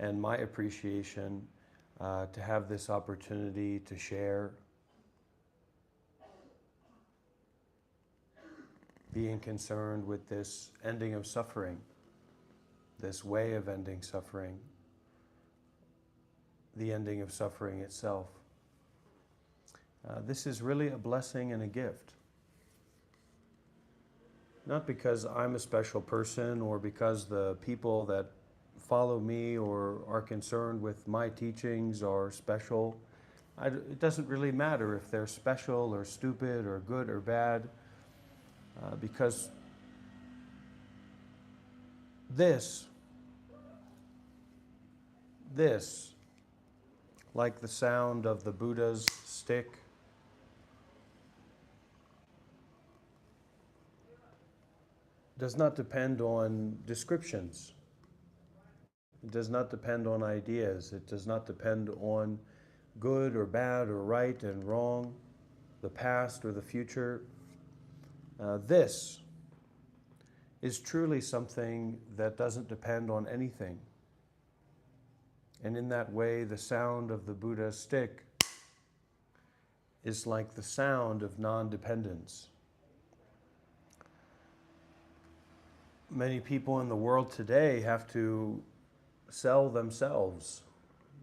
and my appreciation to have this opportunity to share, being concerned with this ending of suffering, this way of ending suffering, the ending of suffering itself. This is really a blessing and a gift. Not because I'm a special person or because the people that follow me or are concerned with my teachings are special. It doesn't really matter if they're special or stupid or good or bad, because this, like the sound of the Buddha's stick, does not depend on descriptions. It does not depend on ideas. It does not depend on good or bad or right and wrong, the past or the future. This is truly something that doesn't depend on anything. And in that way, the sound of the Buddha's stick is like the sound of non-dependence. Many people in the world today have to sell themselves,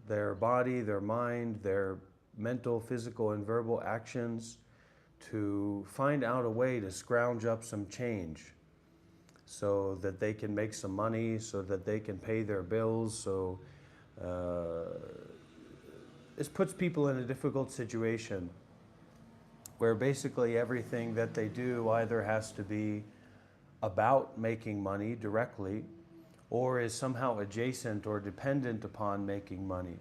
their body, their mind, their mental, physical, and verbal actions to find out a way to scrounge up some change so that they can make some money, so that they can pay their bills. So this puts people in a difficult situation where basically everything that they do either has to be about making money directly or is somehow adjacent or dependent upon making money.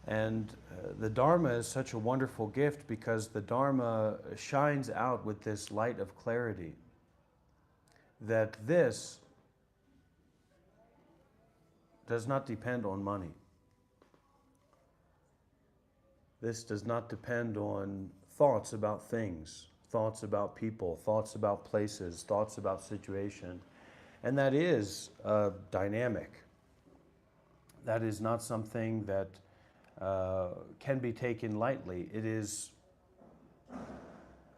And the Dharma is such a wonderful gift because the Dharma shines out with this light of clarity that this does not depend on money. This does not depend on thoughts about things, thoughts about people, thoughts about places, thoughts about situation. And that is dynamic. That is not something that can be taken lightly. It is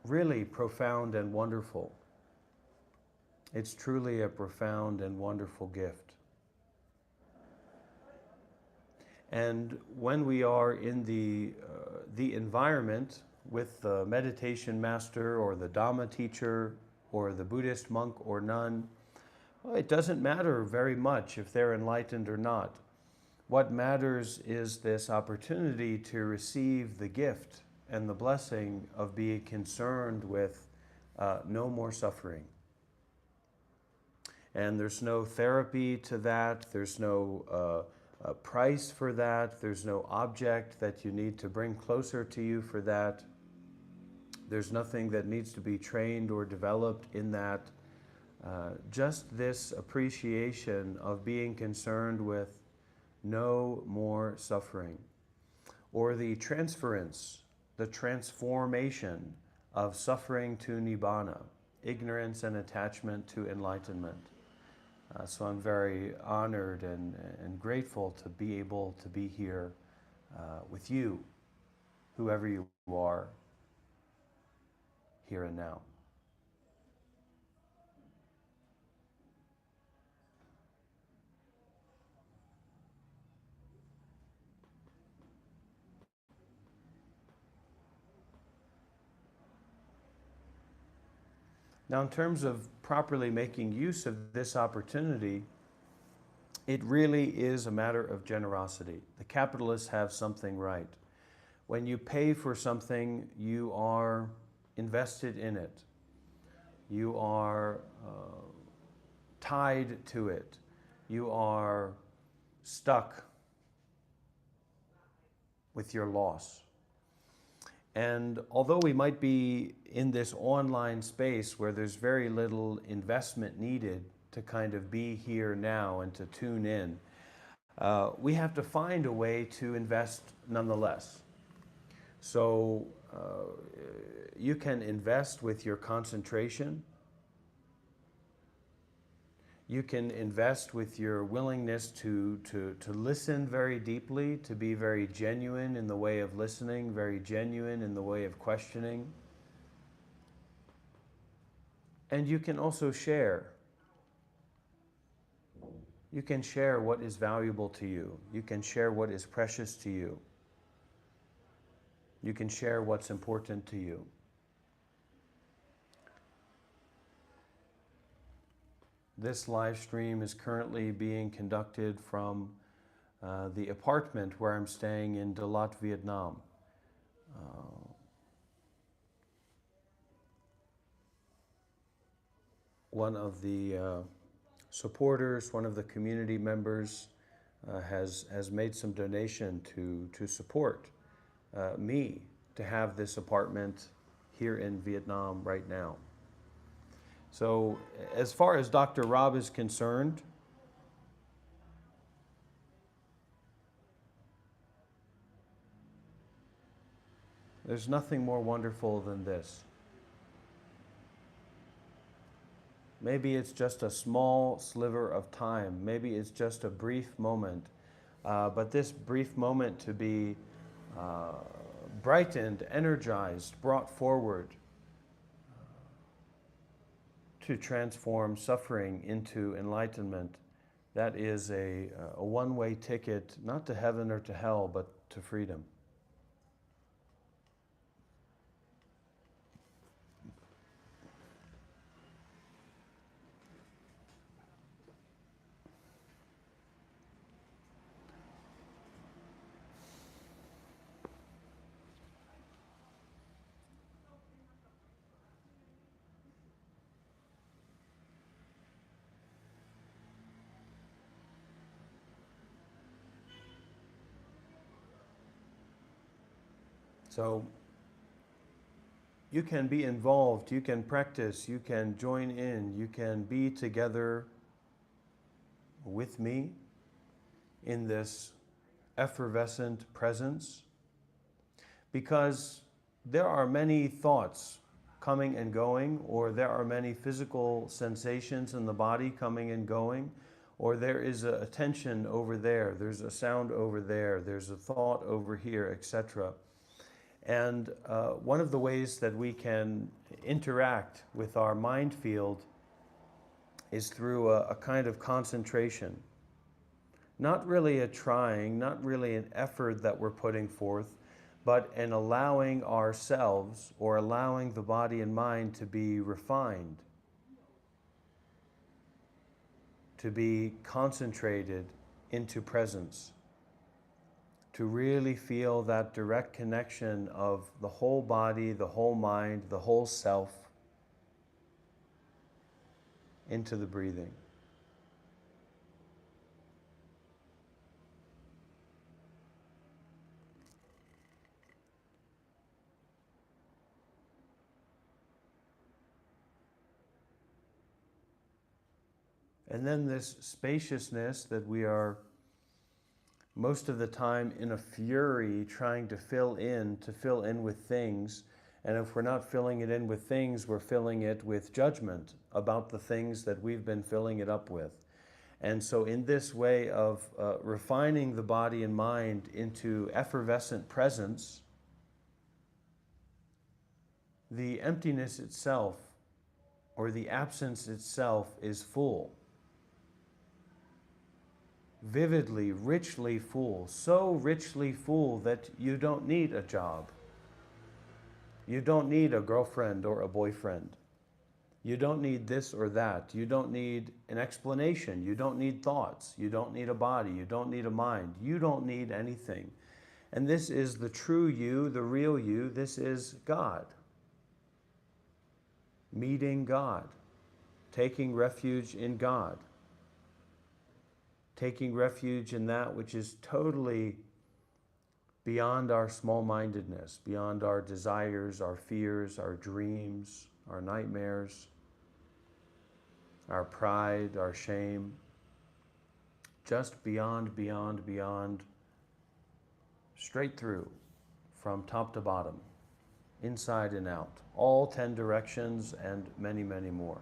really profound and wonderful. It's truly a profound and wonderful gift. And when we are in the environment with the meditation master or the Dhamma teacher or the Buddhist monk or nun, well, it doesn't matter very much if they're enlightened or not. What matters is this opportunity to receive the gift and the blessing of being concerned with no more suffering. And there's no therapy to that, there's no price for that, there's no object that you need to bring closer to you for that. There's nothing that needs to be trained or developed in that. Just this appreciation of being concerned with no more suffering, or the transference, the transformation of suffering to nibbana, ignorance and attachment to enlightenment. So I'm very honored and grateful to be able to be here with you, whoever you are, here and now. Now, in terms of properly making use of this opportunity, it really is a matter of generosity. The capitalists have something right. When you pay for something, you are invested in it. You are tied to it. You are stuck with your loss. And although we might be in this online space where there's very little investment needed to kind of be here now and to tune in, we have to find a way to invest nonetheless. So you can invest with your concentration. You can invest with your willingness to listen very deeply, to be very genuine in the way of listening, very genuine in the way of questioning. And you can also share. You can share what is valuable to you. You can share what is precious to you. You can share what's important to you. This live stream is currently being conducted from the apartment where I'm staying in Dalat, Vietnam. One of the supporters, one of the community members has made some donation to support me to have this apartment here in Vietnam right now. So as far as Dr. Rob is concerned, there's nothing more wonderful than this. Maybe it's just a small sliver of time. Maybe it's just a brief moment. But this brief moment to be brightened, energized, brought forward to transform suffering into enlightenment, that is a one-way ticket, not to heaven or to hell, but to freedom. So you can be involved, you can practice, you can join in, you can be together with me in this effervescent presence, because there are many thoughts coming and going, or there are many physical sensations in the body coming and going, or there is a tension over there, there's a sound over there, there's a thought over here, etc. And one of the ways that we can interact with our mind field is through a kind of concentration. Not really a trying, not really an effort that we're putting forth, but an allowing ourselves or allowing the body and mind to be refined, to be concentrated into presence, to really feel that direct connection of the whole body, the whole mind, the whole self into the breathing. And then this spaciousness that we are most of the time in a fury trying to fill in with things. And if we're not filling it in with things, we're filling it with judgment about the things that we've been filling it up with. And so in this way of refining the body and mind into effervescent presence, the emptiness itself or the absence itself is full. Vividly, richly full, so richly full that you don't need a job. You don't need a girlfriend or a boyfriend. You don't need this or that. You don't need an explanation. You don't need thoughts. You don't need a body. You don't need a mind. You don't need anything. And this is the true you, the real you. This is God. Meeting God. Taking refuge in God. Taking refuge in that which is totally beyond our small-mindedness, beyond our desires, our fears, our dreams, our nightmares, our pride, our shame, just beyond, beyond, beyond, straight through, from top to bottom, inside and out, all 10 directions and many, many more.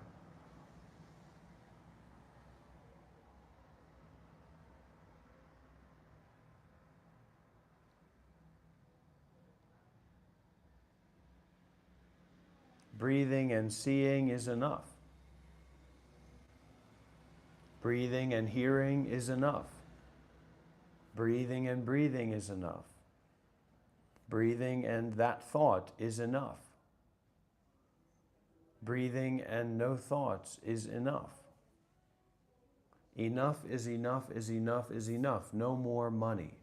breathing and seeing is enough. Breathing and hearing is enough. Breathing and breathing is enough. Breathing and that thought is enough. Breathing and no thoughts is enough. Enough is enough is enough is enough. No more money.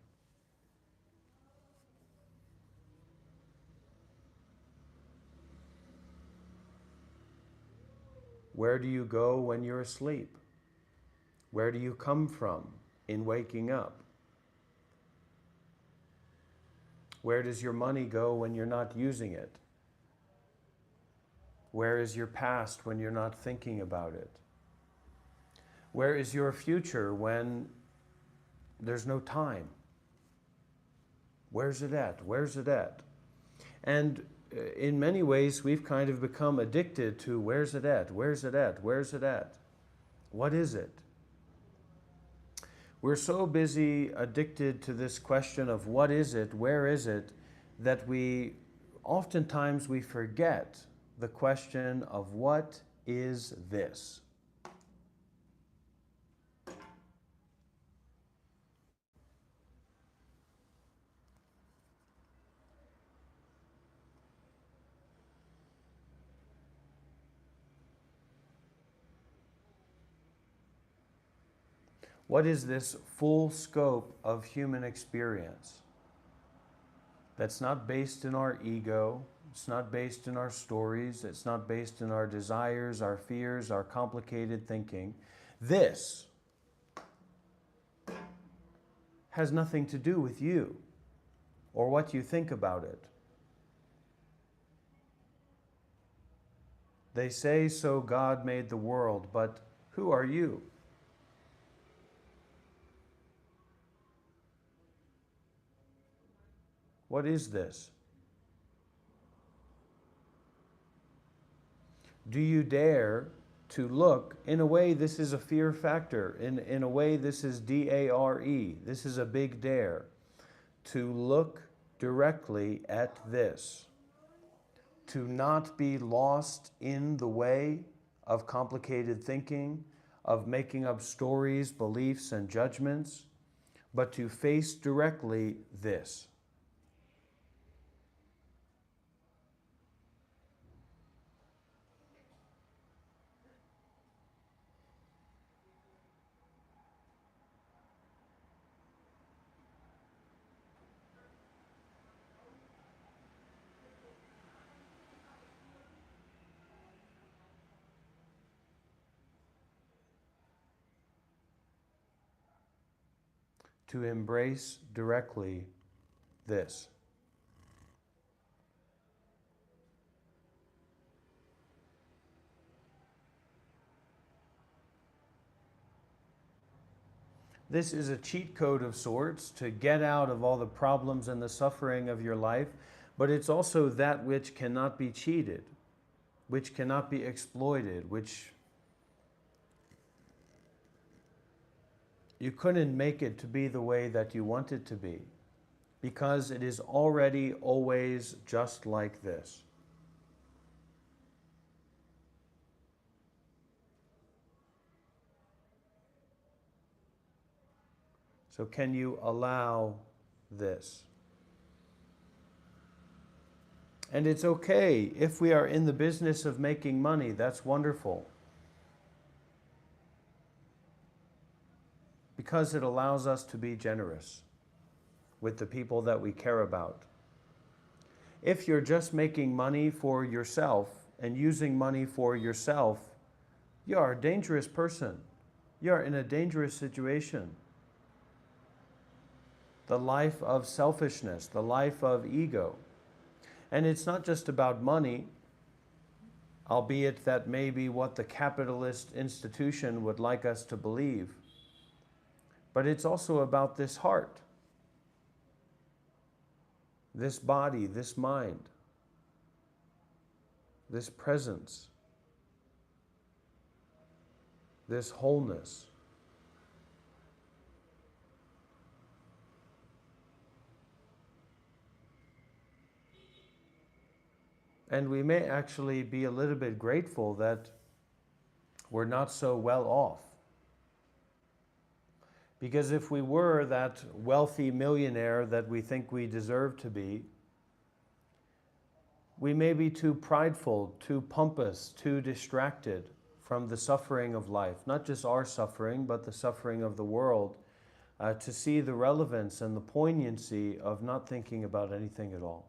Where do you go when you're asleep? Where do you come from in waking up? Where does your money go when you're not using it? Where is your past when you're not thinking about it? Where is your future when there's no time? Where's it at? Where's it at? And in many ways, we've kind of become addicted to where's it at? Where's it at? Where's it at? What is it? We're so busy addicted to this question of what is it, where is it, that oftentimes we forget the question of what is this? What is this full scope of human experience that's not based in our ego, it's not based in our stories, it's not based in our desires, our fears, our complicated thinking? This has nothing to do with you or what you think about it. They say, so God made the world, but who are you? What is this? Do you dare to look? In a way, this is a fear factor. In a way, this is D-A-R-E. This is a big dare. To look directly at this. To not be lost in the way of complicated thinking, of making up stories, beliefs, and judgments, but to face directly this. To embrace directly this. This is a cheat code of sorts to get out of all the problems and the suffering of your life, but it's also that which cannot be cheated, which cannot be exploited, which you couldn't make it to be the way that you want it to be, because it is already always just like this. So can you allow this? And it's okay if we are in the business of making money, that's wonderful. Because it allows us to be generous with the people that we care about. If you're just making money for yourself and using money for yourself, you are a dangerous person. You are in a dangerous situation. The life of selfishness, the life of ego. And it's not just about money, albeit that may be what the capitalist institution would like us to believe. But it's also about this heart, this body, this mind, this presence, this wholeness. And we may actually be a little bit grateful that we're not so well off. Because if we were that wealthy millionaire that we think we deserve to be, we may be too prideful, too pompous, too distracted from the suffering of life, not just our suffering, but the suffering of the world, to see the relevance and the poignancy of not thinking about anything at all.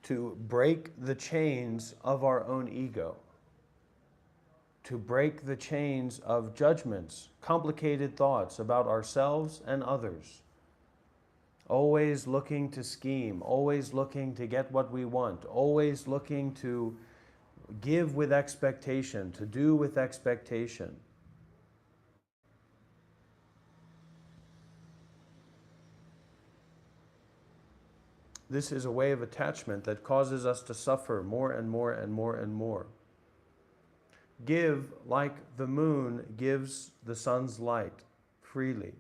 To break the chains of our own ego, to break the chains of judgments, complicated thoughts about ourselves and others, always looking to scheme, always looking to get what we want, always looking to give with expectation, to do with expectation. This is a way of attachment that causes us to suffer more and more and more and more. Give like the moon gives the sun's light freely.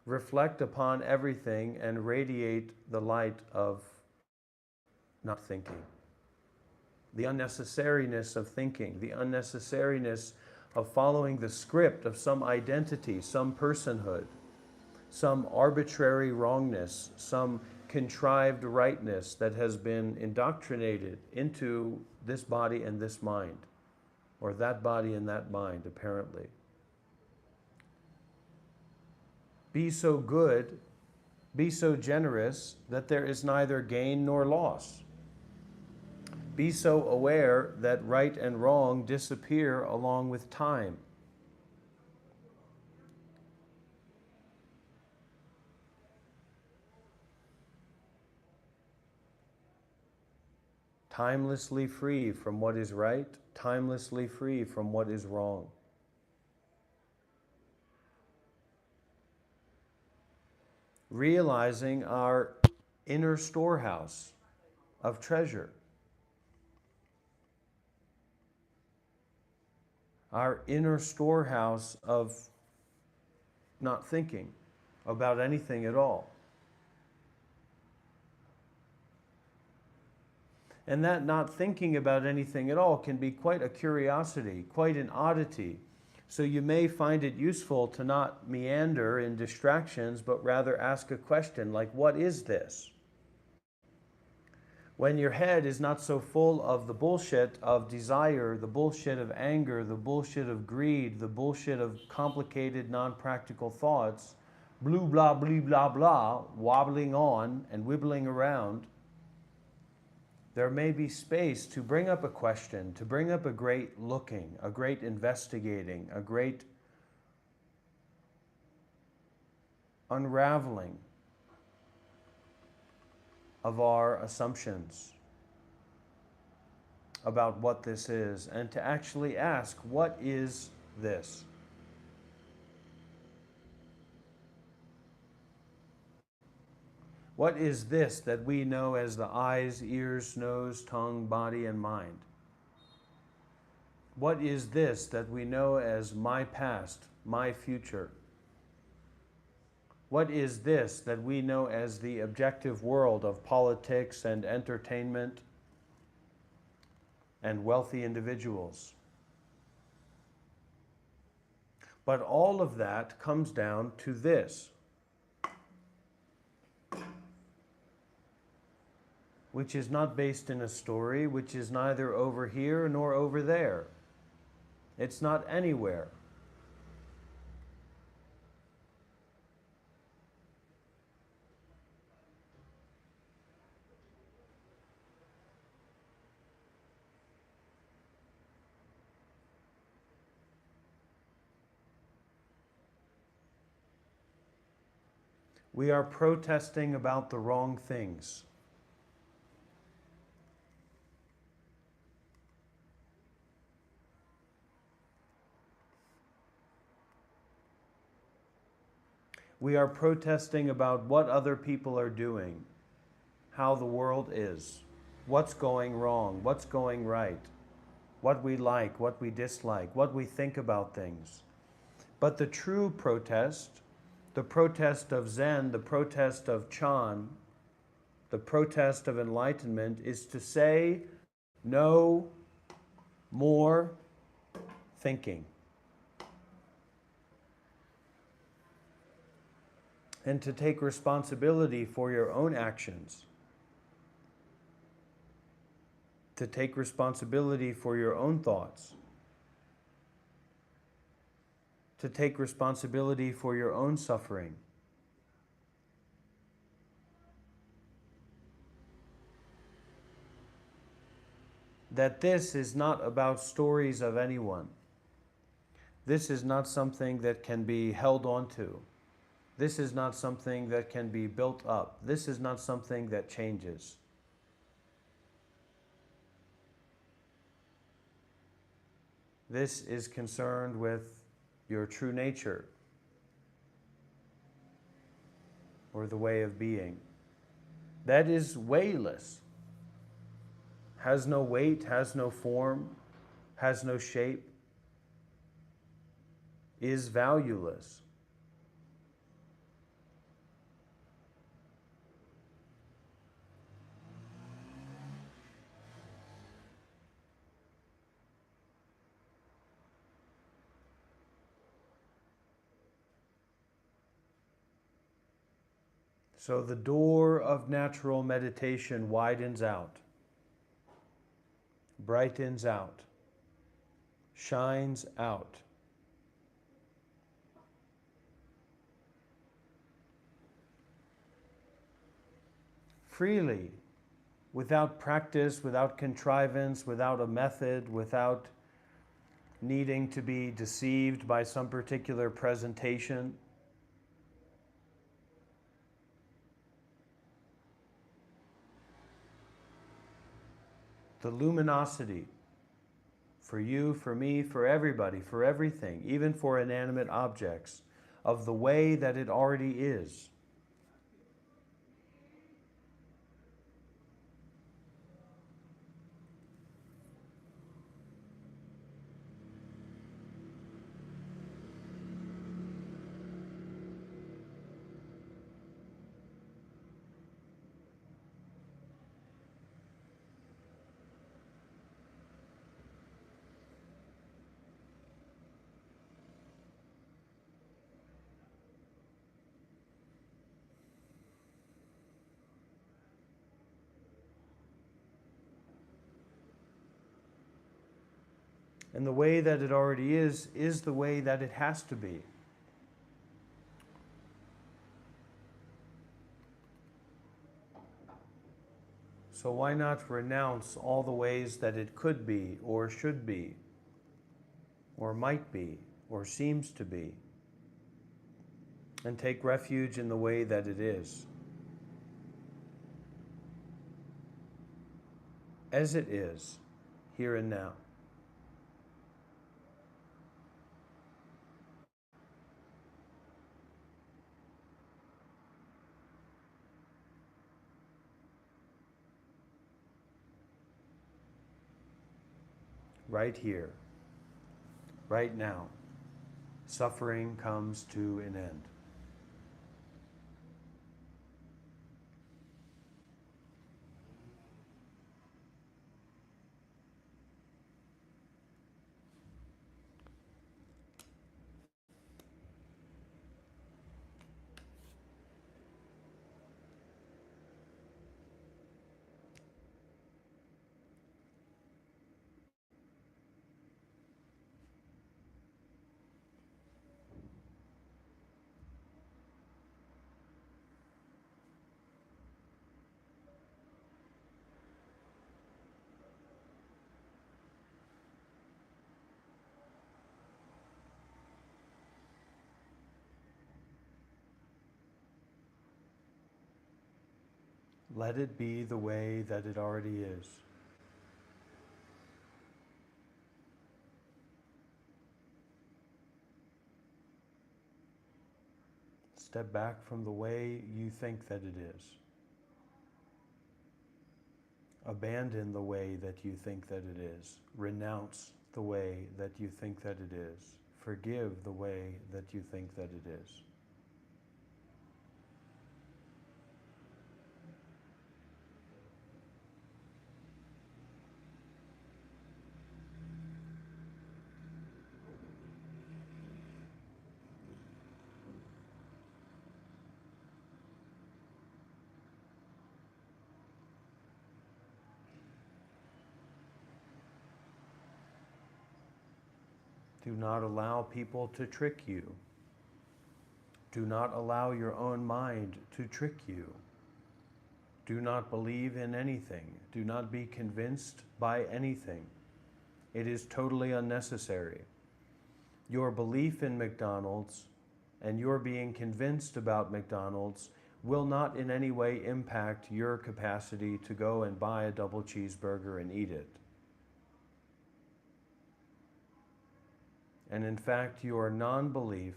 Reflect upon everything and radiate the light of not thinking. The unnecessariness of thinking, the unnecessariness of following the script of some identity, some personhood, some arbitrary wrongness, some contrived rightness that has been indoctrinated into this body and this mind, or that body and that mind, apparently. Be so good, be so generous that there is neither gain nor loss. Be so aware that right and wrong disappear along with time. Timelessly free from what is right, timelessly free from what is wrong. Realizing our inner storehouse of treasure, our inner storehouse of not thinking about anything at all. And that not thinking about anything at all can be quite a curiosity, quite an oddity. So you may find it useful to not meander in distractions, but rather ask a question like, what is this? When your head is not so full of the bullshit of desire, the bullshit of anger, the bullshit of greed, the bullshit of complicated, non-practical thoughts, blue, blah, blah, blah, blah, wobbling on and wibbling around, there may be space to bring up a question, to bring up a great looking, a great investigating, a great unraveling of our assumptions about what this is, and to actually ask, what is this? What is this that we know as the eyes, ears, nose, tongue, body, and mind? What is this that we know as my past, my future? What is this that we know as the objective world of politics and entertainment and wealthy individuals? But all of that comes down to this, which is not based in a story, which is neither over here nor over there. It's not anywhere. We are protesting about the wrong things. We are protesting about what other people are doing, how the world is. what's going wrong, what's going right, what we like, what we dislike, what we think about things. But the true protest, the protest of Zen, the protest of Chan, the protest of enlightenment, is to say no more thinking. And to take responsibility for your own actions. To take responsibility for your own thoughts. To take responsibility for your own suffering. That this is not about stories of anyone. This is not something that can be held onto. This is not something that can be built up. This is not something that changes. This is concerned with your true nature, or the way of being. That is weightless, has no weight, has no form, has no shape, is valueless. So the door of natural meditation widens out, brightens out, shines out. Freely, without practice, without contrivance, without a method, without needing to be deceived by some particular presentation. The luminosity for you, for me, for everybody, for everything, even for inanimate objects, of the way that it already is. And the way that it already is the way that it has to be. So why not renounce all the ways that it could be, or should be, or might be, or seems to be, and take refuge in the way that it is, as it is, here and now. Right here, right now, suffering comes to an end. Let it be the way that it already is. Step back from the way you think that it is. Abandon the way that you think that it is. Renounce the way that you think that it is. Forgive the way that you think that it is. Do not allow people to trick you. Do not allow your own mind to trick you. Do not believe in anything. Do not be convinced by anything. It is totally unnecessary. Your belief in McDonald's and your being convinced about McDonald's will not in any way impact your capacity to go and buy a double cheeseburger and eat it. And in fact, your non-belief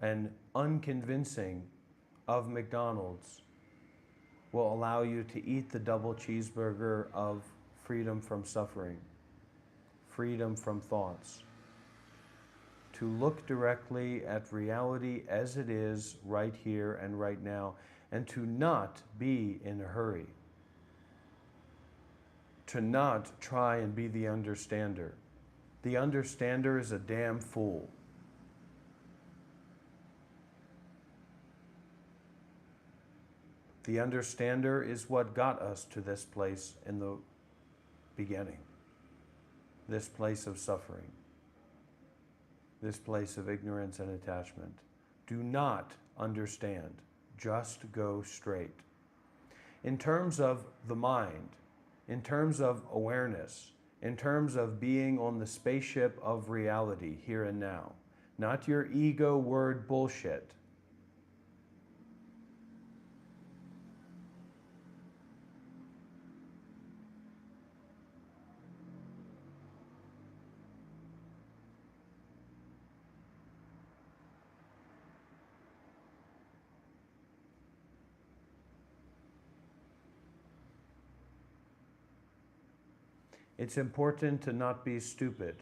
and unconvincing of McDonald's will allow you to eat the double cheeseburger of freedom from suffering, freedom from thoughts, to look directly at reality as it is right here and right now, and to not be in a hurry, to not try and be the understander. The understander is a damn fool. The understander is what got us to this place in the beginning, this place of suffering, this place of ignorance and attachment. Do not understand, just go straight. In terms of the mind, in terms of awareness, in terms of being on the spaceship of reality here and now, not your ego word bullshit. It's important to not be stupid.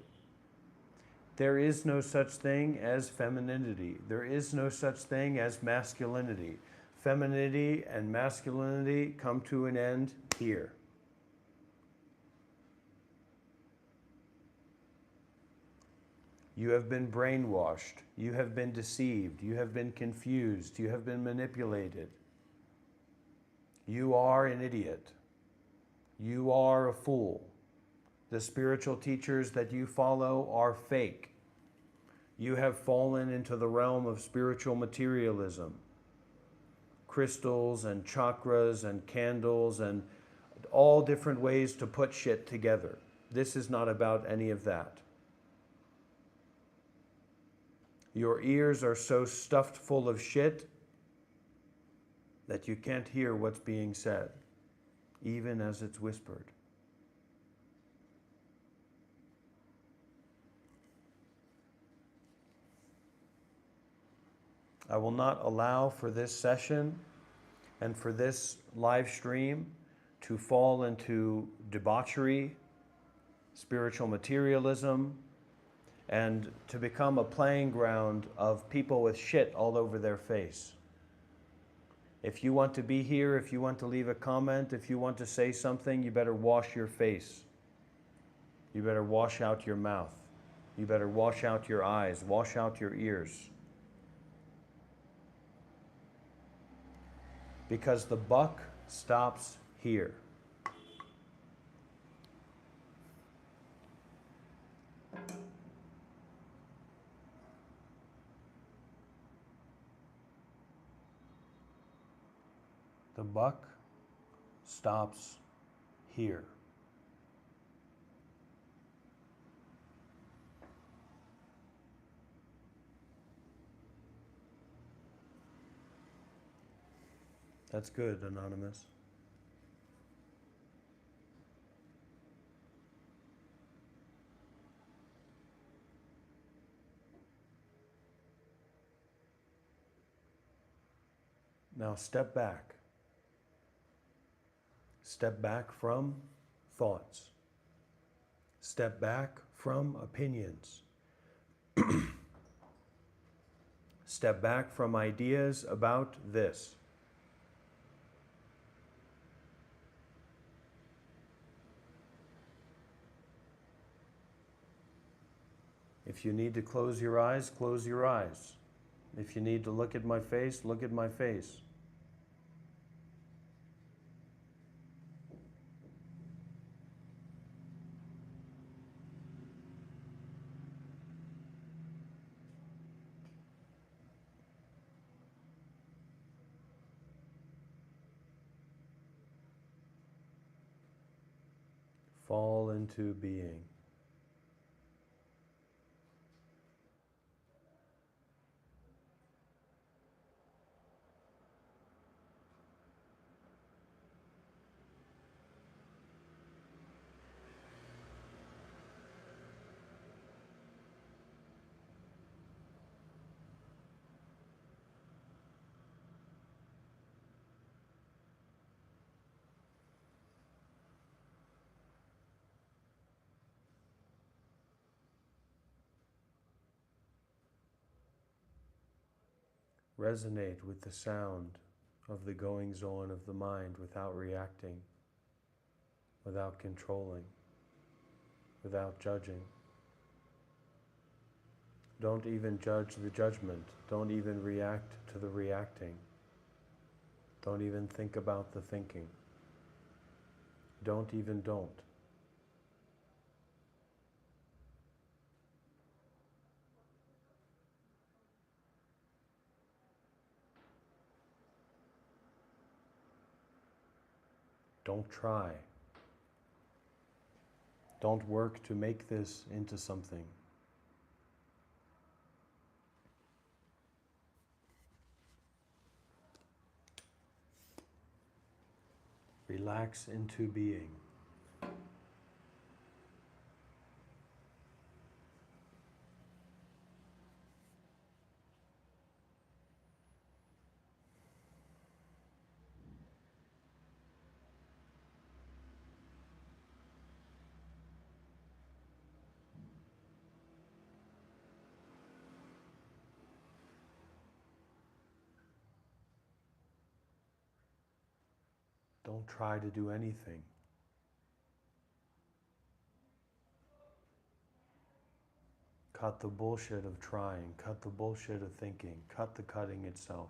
There is no such thing as femininity. There is no such thing as masculinity. Femininity and masculinity come to an end here. You have been brainwashed. You have been deceived. You have been confused. You have been manipulated. You are an idiot. You are a fool. The spiritual teachers that you follow are fake. You have fallen into the realm of spiritual materialism. Crystals and chakras and candles and all different ways to put shit together. This is not about any of that. Your ears are so stuffed full of shit that you can't hear what's being said, even as it's whispered. I will not allow for this session and for this live stream to fall into debauchery, spiritual materialism, and to become a playing ground of people with shit all over their face. If you want to be here, if you want to leave a comment, if you want to say something, you better wash your face. You better wash out your mouth. You better wash out your eyes, wash out your ears. Because the buck stops here. The buck stops here. That's good, Anonymous. Now step back. Step back from thoughts. Step back from opinions. Step back from ideas about this. If you need to close your eyes, close your eyes. If you need to look at my face, look at my face. Fall into being. Resonate with the sound of the goings-on of the mind without reacting, without controlling, without judging. Don't even judge the judgment. Don't even react to the reacting. Don't even think about the thinking. Don't. Don't try. Don't work to make this into something. Relax into being. Don't try to do anything. Cut the bullshit of trying. Cut the bullshit of thinking. Cut the cutting itself.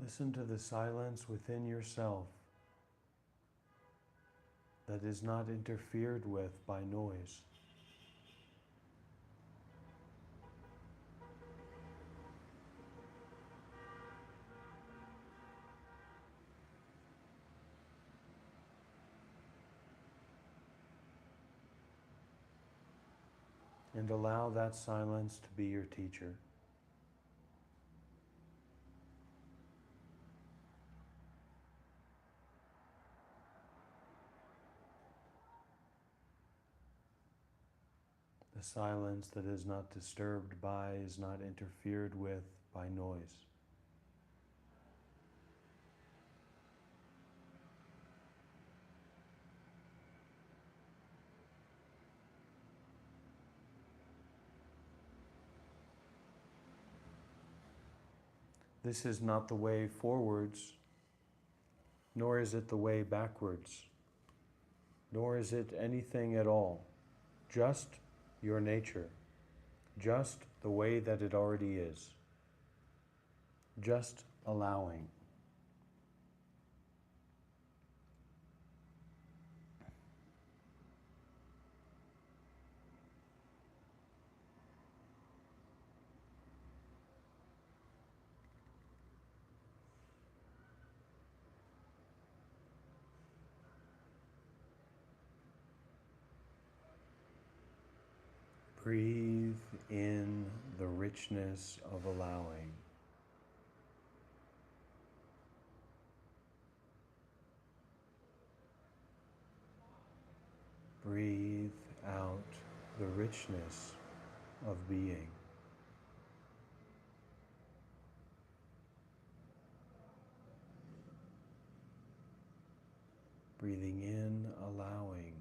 Listen to the silence within yourself that is not interfered with by noise. And allow that silence to be your teacher. The silence that is not disturbed by, is not interfered with by noise. This is not the way forwards, nor is it the way backwards, nor is it anything at all. Just your nature, just the way that it already is, just allowing. Breathe in the richness of allowing. Breathe out the richness of being. Breathing in, allowing.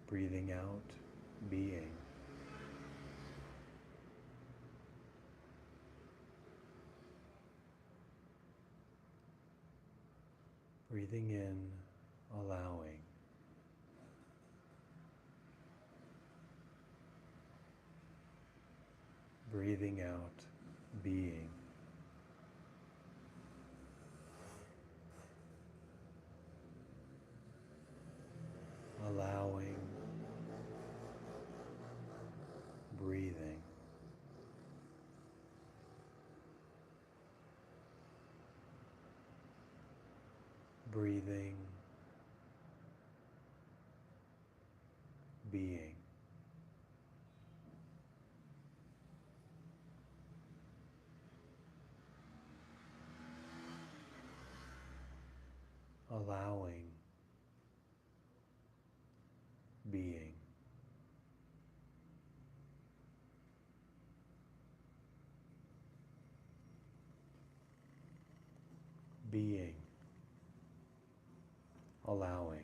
Breathing out, being. Breathing in, allowing. Breathing out, being. Allowing, breathing. Breathing, being. Allowing, being. Being, allowing.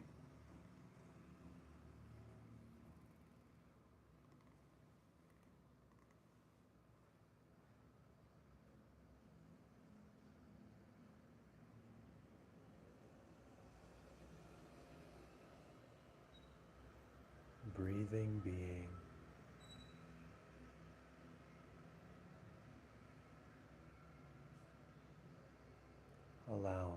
Breathing, being. Allowing.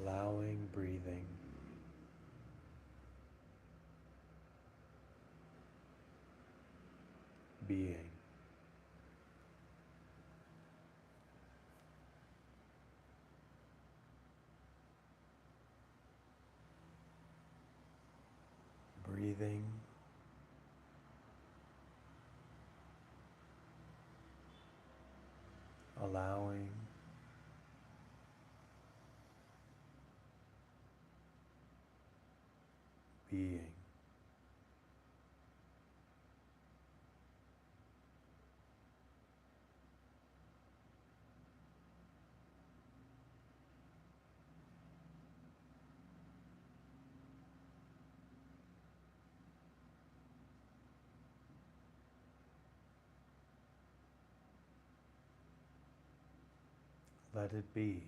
Allowing, breathing. Being. Breathing. Allowing. Being. Let it be.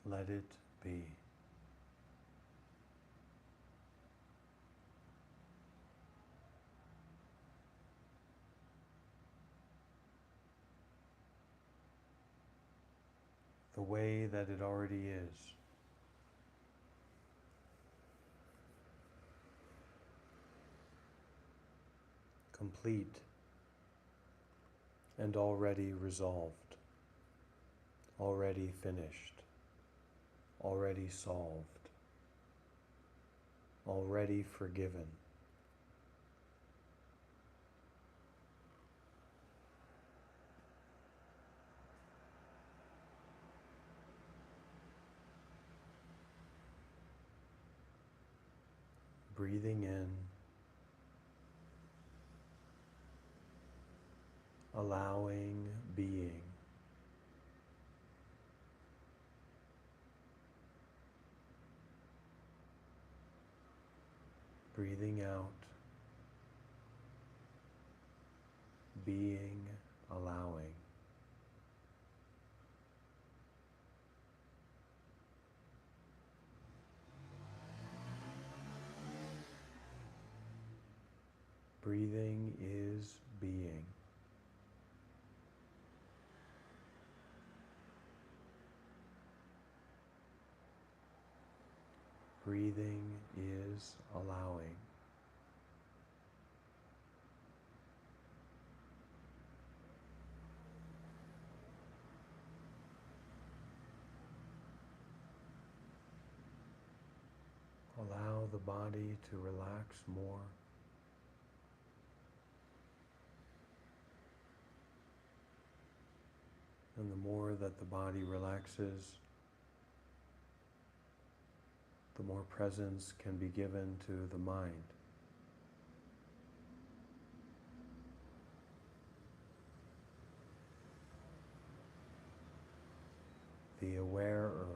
Let it be. The way that it already is. Complete and already resolved, already finished, already solved, already forgiven. Breathing in, allowing, being. Breathing out, being, allowing. Breathing is being. Breathing is allowing. Allow the body to relax more. And the more that the body relaxes, the more presence can be given to the mind. The awarer,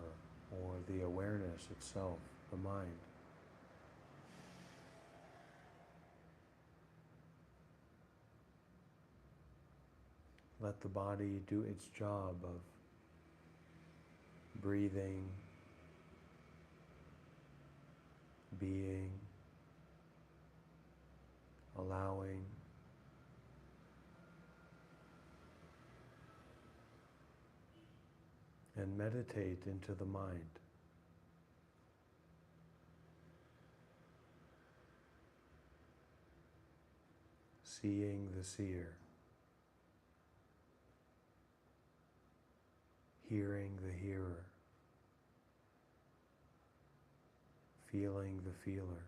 or the awareness itself, the mind. Let the body do its job of breathing, being, allowing, and meditate into the mind. Seeing the seer. Hearing the hearer. Feeling the feeler.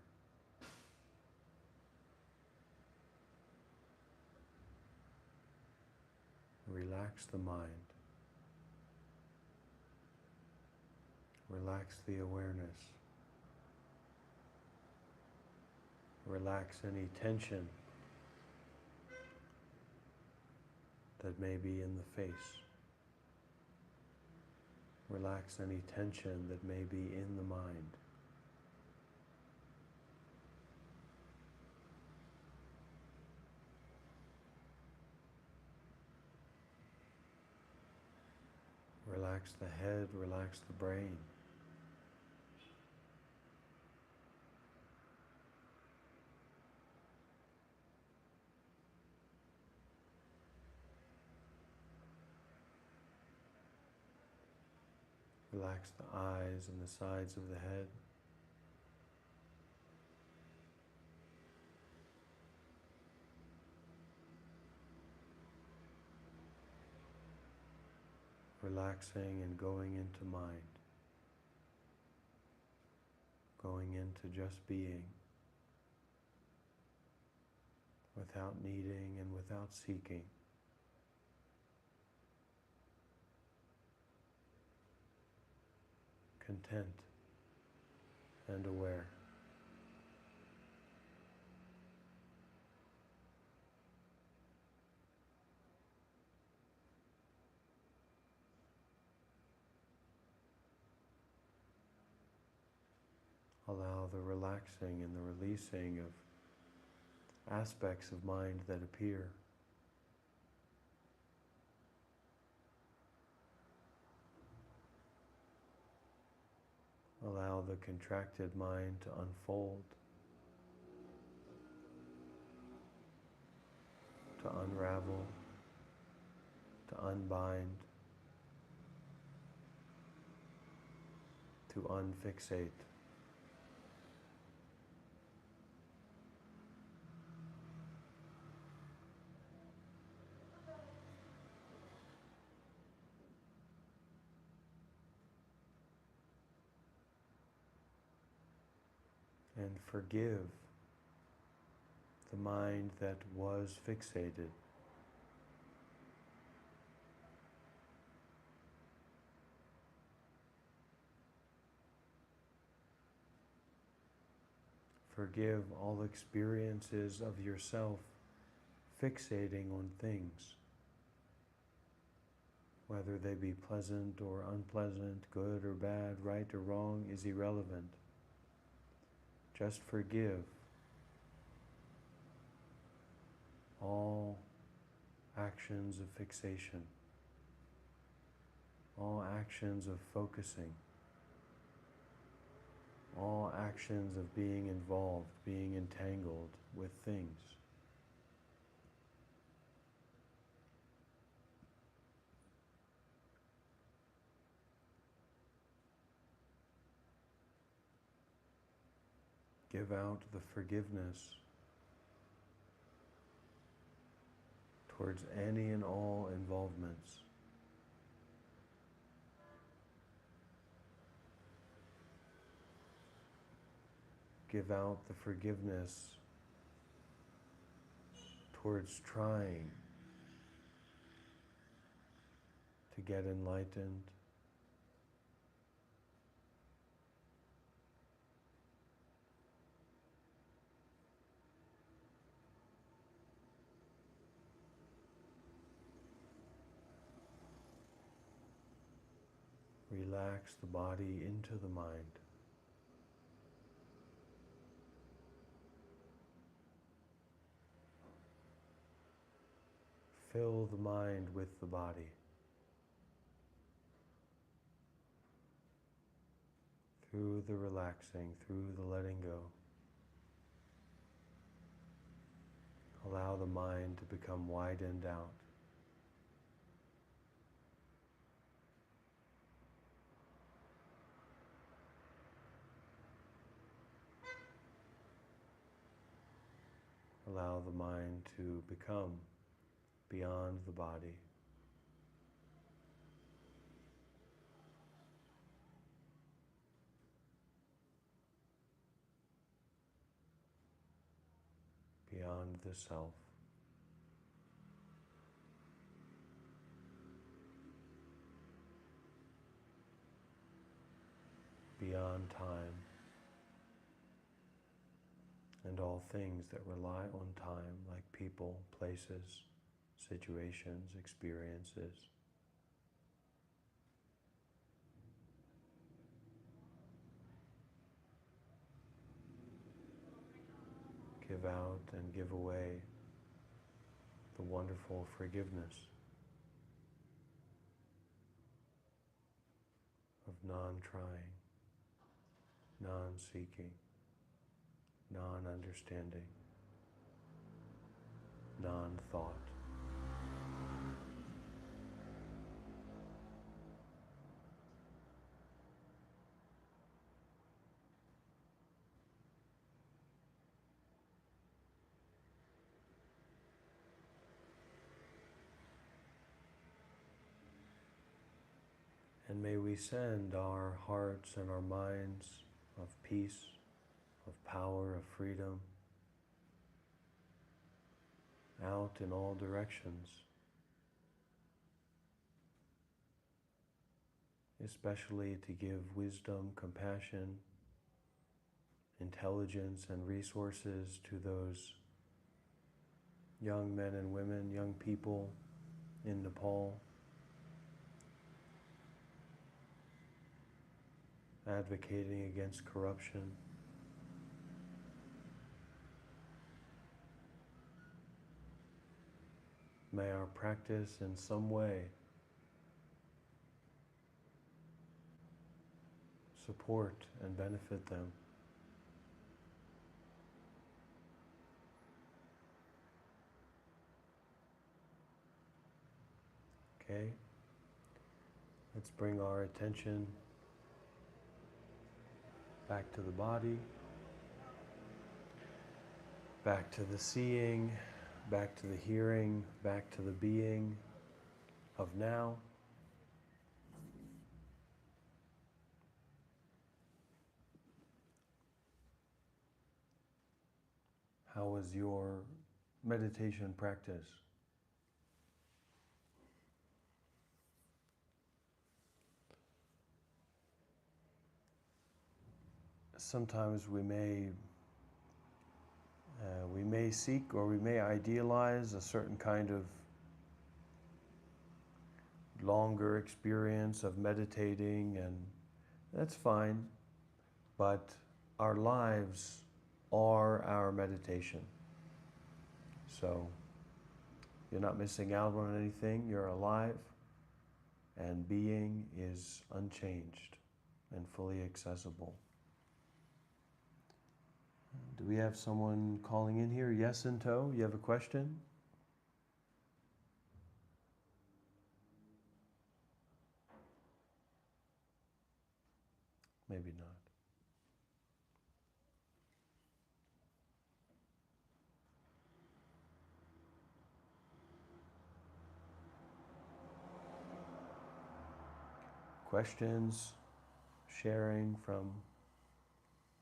Relax the mind. Relax the awareness. Relax any tension that may be in the face. Relax any tension that may be in the mind. Relax the head, relax the brain. Relax the eyes and the sides of the head. Relaxing and going into mind. Going into just being. Without needing and without seeking. Content and aware. Allow the relaxing and the releasing of aspects of mind that appear. Allow the contracted mind to unfold, to unravel, to unbind, to unfixate. And forgive the mind that was fixated. Forgive all experiences of yourself fixating on things, whether they be pleasant or unpleasant, good or bad, right or wrong, is irrelevant. Just forgive all actions of fixation, all actions of focusing, all actions of being involved, being entangled with things. Give out the forgiveness towards any and all involvements. Give out the forgiveness towards trying to get enlightened. Relax the body into the mind. Fill the mind with the body. Through the relaxing, through the letting go. Allow the mind to become widened out. Allow the mind to become beyond the body. Beyond the self. Beyond time and all things that rely on time, like people, places, situations, experiences. Give out and give away the wonderful forgiveness of non-trying, non-seeking, non-understanding, non-thought. And may we send our hearts and our minds of peace, of power, of freedom out in all directions, especially to give wisdom, compassion, intelligence, and resources to those young men and women, young people in Nepal, advocating against corruption. May our practice in some way support and benefit them. Okay? Let's bring our attention back to the body, back to the seeing, back to the hearing, back to the being of now. How was your meditation practice? Sometimes we may seek or we may idealize a certain kind of longer experience of meditating, and that's fine, but our lives are our meditation. So you're not missing out on anything, you're alive, and being is unchanged and fully accessible. Do we have someone calling in here? Yes, in tow. You have a question? Maybe not. questions, sharing from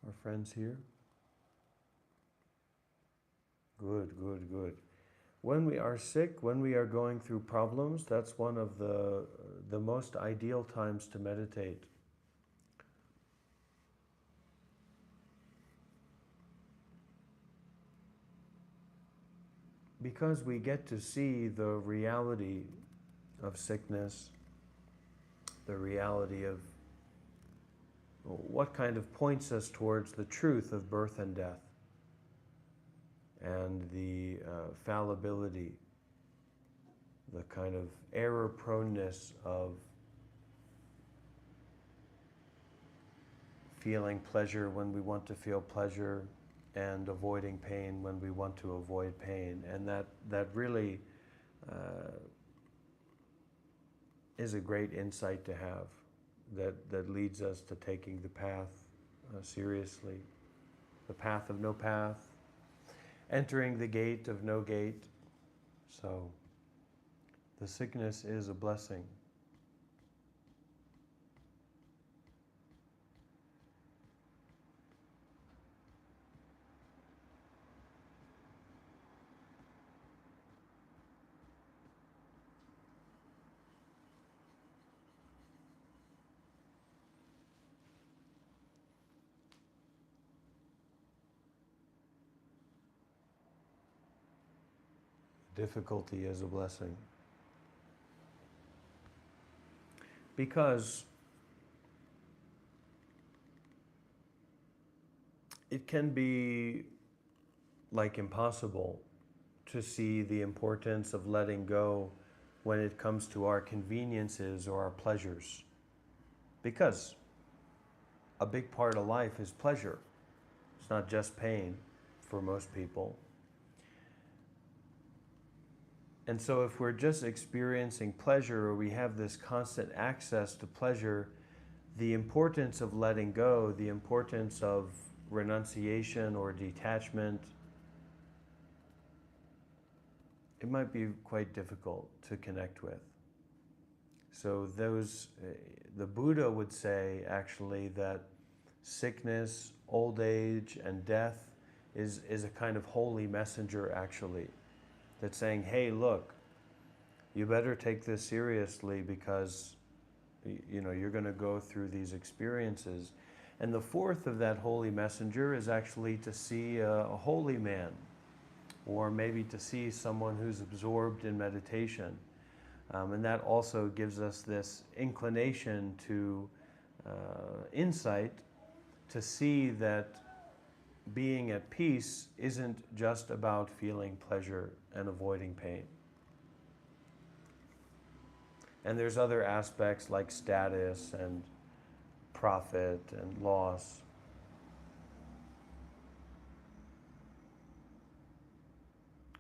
our friends here? Good, good, good. When we are sick, when we are going through problems, that's one of the most ideal times to meditate. Because we get to see the reality of sickness, the reality of what kind of points us towards the truth of birth and death, and the fallibility, the kind of error proneness of feeling pleasure when we want to feel pleasure, and avoiding pain when we want to avoid pain. And that really is a great insight to have, that leads us to taking the path seriously, the path of no path, entering the gate of no gate. So the sickness is a blessing. Difficulty is a blessing. Because it can be like impossible to see the importance of letting go when it comes to our conveniences or our pleasures. Because a big part of life is pleasure. It's not just pain for most people. And so if we're just experiencing pleasure, or we have this constant access to pleasure, the importance of letting go, the importance of renunciation or detachment, it might be quite difficult to connect with. So the Buddha would say actually that sickness, old age, and death is a kind of holy messenger actually, that's saying, hey, look, you better take this seriously, because you're going to go through these experiences. And the fourth of that holy messenger is actually to see a holy man, or maybe to see someone who's absorbed in meditation. And that also gives us this inclination to insight, to see that being at peace isn't just about feeling pleasure and avoiding pain. And there's other aspects like status and profit and loss.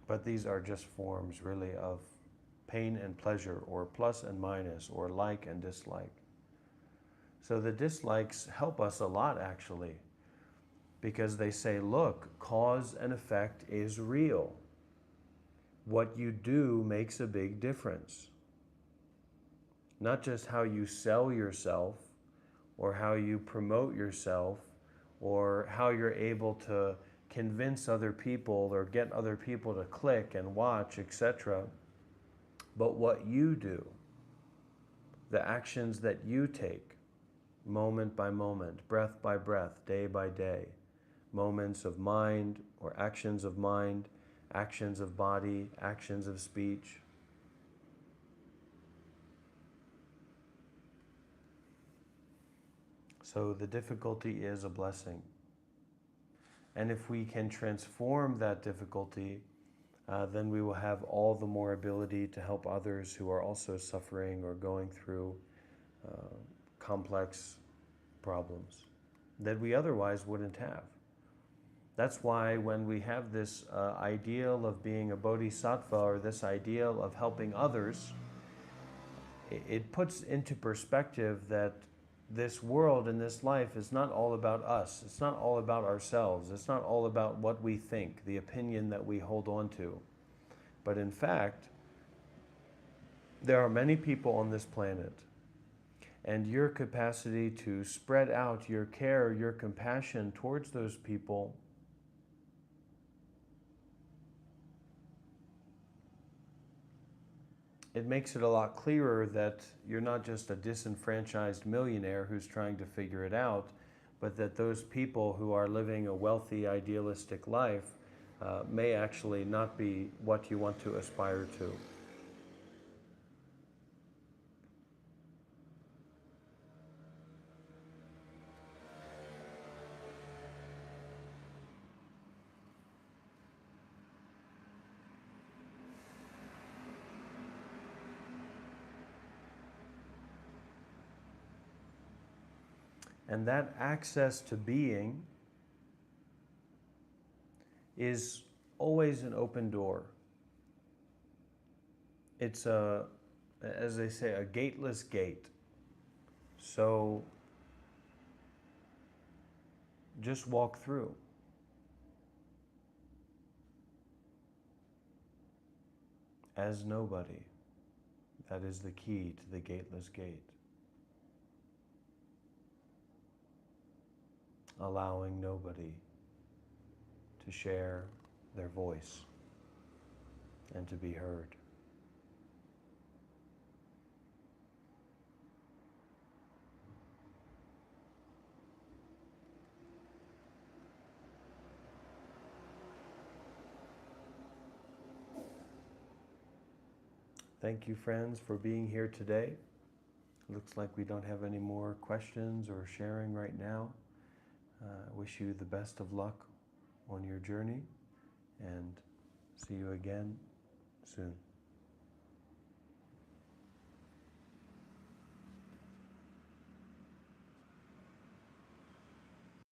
But these are just forms really of pain and pleasure, or plus and minus, or like and dislike. So the dislikes help us a lot actually, because they say, look, cause and effect is real. What you do makes a big difference. Not just how you sell yourself, or how you promote yourself, or how you're able to convince other people or get other people to click and watch, etc. But what you do, the actions that you take, moment by moment, breath by breath, day by day, moments of mind or actions of mind, actions of body, actions of speech. So the difficulty is a blessing. And if we can transform that difficulty, then we will have all the more ability to help others who are also suffering or going through complex problems that we otherwise wouldn't have. That's why when we have this ideal of being a bodhisattva, or this ideal of helping others, it puts into perspective that this world and this life is not all about us. It's not all about ourselves. It's not all about what we think, the opinion that we hold on to. But in fact, there are many people on this planet, and your capacity to spread out your care, your compassion towards those people, it makes it a lot clearer that you're not just a disenfranchised millionaire who's trying to figure it out, but that those people who are living a wealthy, idealistic life may actually not be what you want to aspire to. And that access to being is always an open door. It's a, as they say, a gateless gate. So just walk through. As nobody. That is the key to the gateless gate. Allowing nobody to share their voice and to be heard. Thank you, friends, for being here today. Looks like we don't have any more questions or sharing right now. I wish you the best of luck on your journey, and see you again soon.